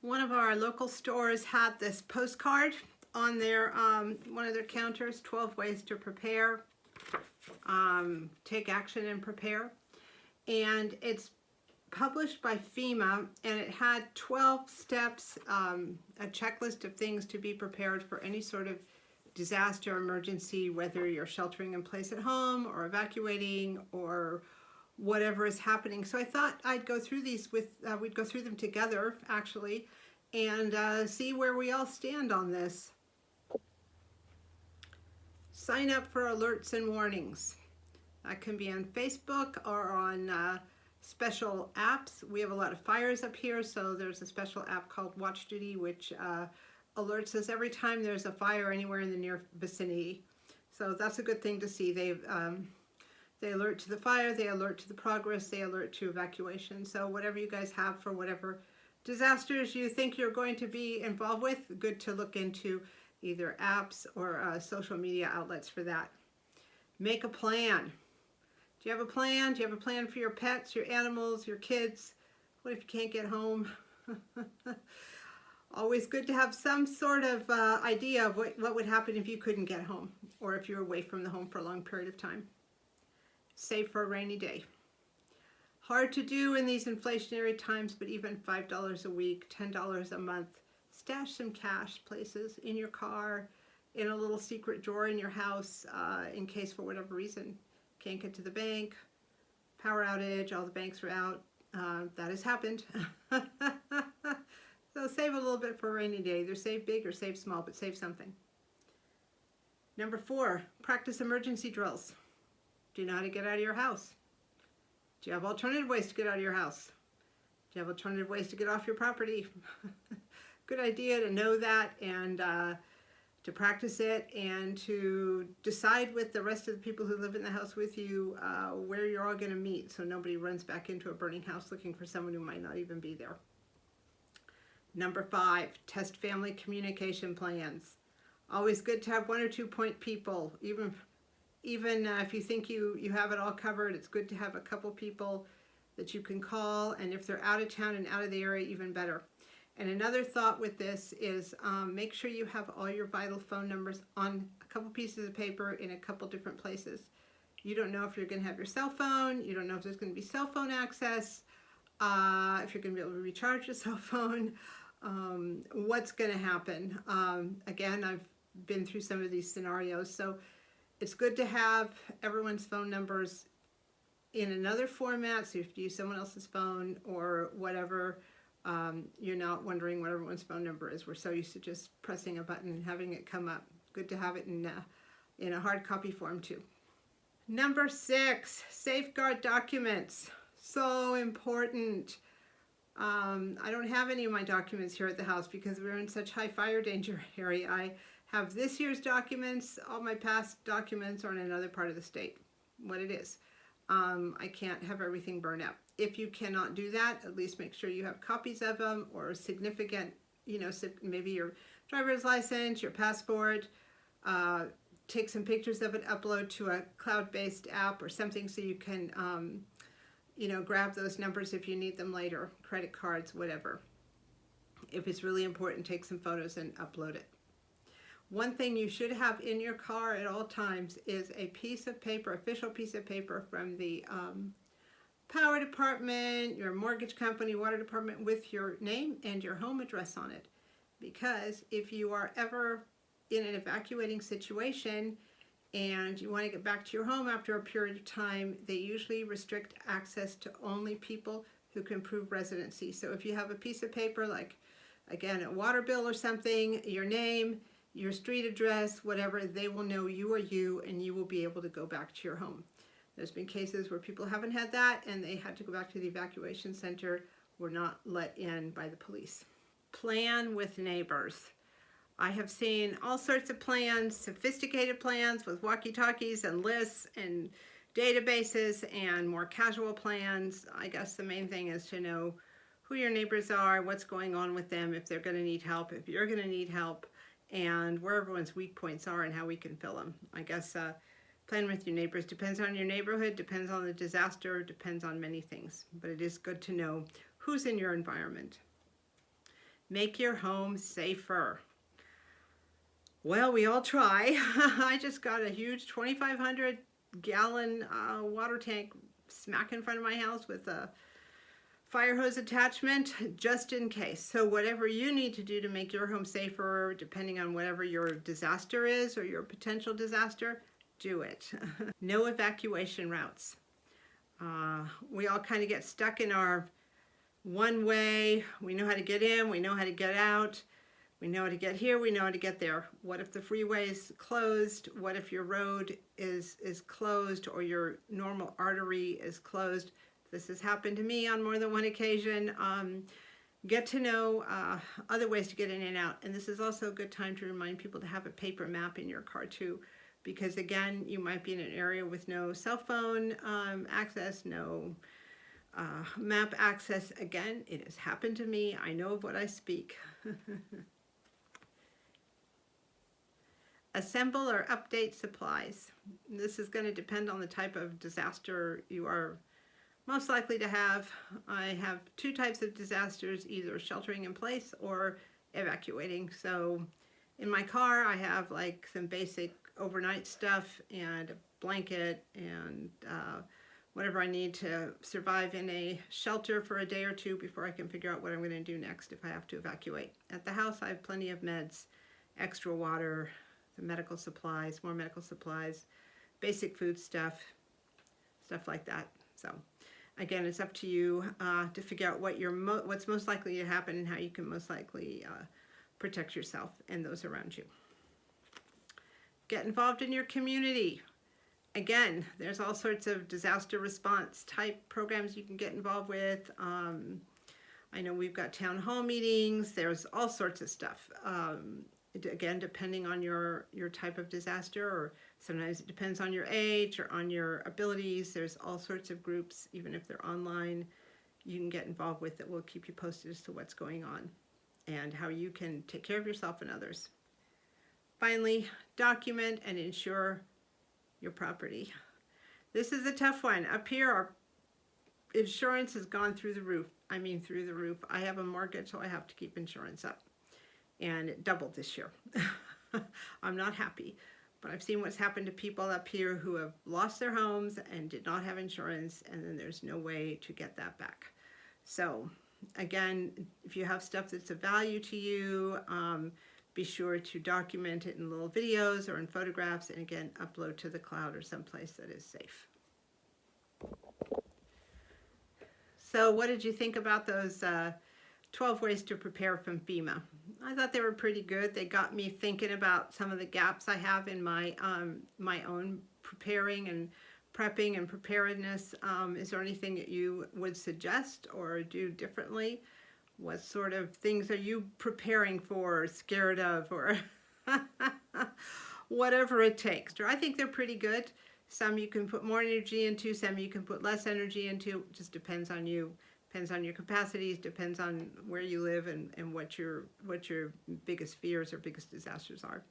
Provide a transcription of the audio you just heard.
One of our local stores had this postcard on their one of their counters, 12 ways to prepare, take action and prepare. And it's published by FEMA, and it had 12 steps, a checklist of things to be prepared for any sort of disaster emergency, whether you're sheltering in place at home or evacuating or whatever is happening. So I thought I'd go through these we'd go through them together actually, and see where we all stand on this. Sign up for alerts and warnings. That can be on Facebook or on special apps. We have a lot of fires up here, so there's a special app called Watch Duty, which alerts us every time there's a fire anywhere in the near vicinity. So that's a good thing to see. They alert to the fire, they alert to the progress, they alert to evacuation. So whatever you guys have for whatever disasters you think you're going to be involved with, good to look into either apps or social media outlets for that. Make a plan. Do you have a plan? Do you have a plan for your pets, your animals, your kids? What if you can't get home? Always good to have some sort of idea of what would happen if you couldn't get home, or if you're away from the home for a long period of time. Save for a rainy day. Hard to do in these inflationary times, but even $5 a week, $10 a month. Stash some cash places in your car, in a little secret drawer in your house, in case for whatever reason can't get to the bank, power outage, all the banks are out. That has happened. So save a little bit for a rainy day. Either save big or save small, but save something. Number 4, practice emergency drills. Do you know how to get out of your house? Do you have alternative ways to get out of your house? Do you have alternative ways to get off your property? Good idea to know that, and to practice it, and to decide with the rest of the people who live in the house with you where you're all going to meet, so nobody runs back into a burning house looking for someone who might not even be there. Number 5, test family communication plans. Always good to have 1 or 2 point people. Even if you think you have it all covered, it's good to have a couple people that you can call, and if they're out of town and out of the area, even better. And another thought with this is make sure you have all your vital phone numbers on a couple pieces of paper in a couple different places. You don't know if you're going to have your cell phone. You don't know if there's going to be cell phone access, if you're going to be able to recharge your cell phone, what's going to happen. Again, I've been through some of these scenarios, so it's good to have everyone's phone numbers in another format, so if you use someone else's phone or whatever, you're not wondering what everyone's phone number is. We're so used to just pressing a button and having it come up. Good to have it in a hard copy form too. Number 6, safeguard documents. So important. I don't have any of my documents here at the house because we're in such high fire danger area. I have this year's documents. All my past documents are in another part of the state. What it is. I can't have everything burned up. If you cannot do that, at least make sure you have copies of them, or a significant, maybe your driver's license, your passport. Take some pictures of it, upload to a cloud-based app or something so you can, grab those numbers if you need them later, credit cards, whatever. If it's really important, take some photos and upload it. One thing you should have in your car at all times is a piece of paper, official piece of paper from the power department, your mortgage company, water department, with your name and your home address on it. Because if you are ever in an evacuating situation and you want to get back to your home after a period of time, they usually restrict access to only people who can prove residency. So if you have a piece of paper like, again, a water bill or something, your name, your street address, whatever, they will know you are you, and you will be able to go back to your home. There's been cases where people haven't had that and they had to go back to the evacuation center, were not let in by the police. Plan with neighbors. I have seen all sorts of plans, sophisticated plans with walkie-talkies and lists and databases, and more casual plans. I guess the main thing is to know who your neighbors are, what's going on with them, if they're going to need help, if you're going to need help, and where everyone's weak points are and how we can fill them. I guess plan with your neighbors depends on your neighborhood, depends on the disaster, depends on many things. But it is good to know who's in your environment. Make your home safer. Well, we all try. I just got a huge 2,500 gallon water tank smack in front of my house with a fire hose attachment just in case. So whatever you need to do to make your home safer, depending on whatever your disaster is or your potential disaster, do it. No evacuation routes. We all kind of get stuck in our one way. We know how to get in, we know how to get out. We know how to get here, we know how to get there. What if the freeway is closed? What if your road is closed or your normal artery is closed? This has happened to me on more than one occasion. Get to know other ways to get in and out. And this is also a good time to remind people to have a paper map in your car too. Because again, you might be in an area with no cell phone access, no map access. Again, it has happened to me. I know of what I speak. Assemble or update supplies. This is going to depend on the type of disaster you are most likely to have. I have two types of disasters, either sheltering in place or evacuating. So in my car, I have like some basic overnight stuff and a blanket and whatever I need to survive in a shelter for a day or two before I can figure out what I'm going to do next if I have to evacuate. At the house, I have plenty of meds, extra water, some medical supplies, more medical supplies, basic food stuff like that. So again, it's up to you to figure out what what's most likely to happen and how you can most likely protect yourself and those around you. Get involved in your community. Again, there's all sorts of disaster response type programs you can get involved with. I know we've got town hall meetings. There's all sorts of stuff. Again, depending on your type of disaster, or sometimes it depends on your age or on your abilities. There's all sorts of groups, even if they're online, you can get involved with that will keep you posted as to what's going on and how you can take care of yourself and others. Finally, document and insure your property. This is a tough one. Up here, our insurance has gone through the roof. I mean, through the roof. I have a mortgage, so I have to keep insurance up. And it doubled this year. I'm not happy, but I've seen what's happened to people up here who have lost their homes and did not have insurance, and then there's no way to get that back. So again, if you have stuff that's of value to you, be sure to document it in little videos or in photographs, and again, upload to the cloud or someplace that is safe. So what did you think about those 12 ways to prepare from FEMA? I thought they were pretty good. They got me thinking about some of the gaps I have in my my own preparing and prepping and preparedness. Is there anything that you would suggest or do differently? What sort of things are you preparing for, scared of, or whatever it takes? I think they're pretty good. Some you can put more energy into, some you can put less energy into. It just depends on you. Depends on your capacities, depends on where you live and what your biggest fears or biggest disasters are.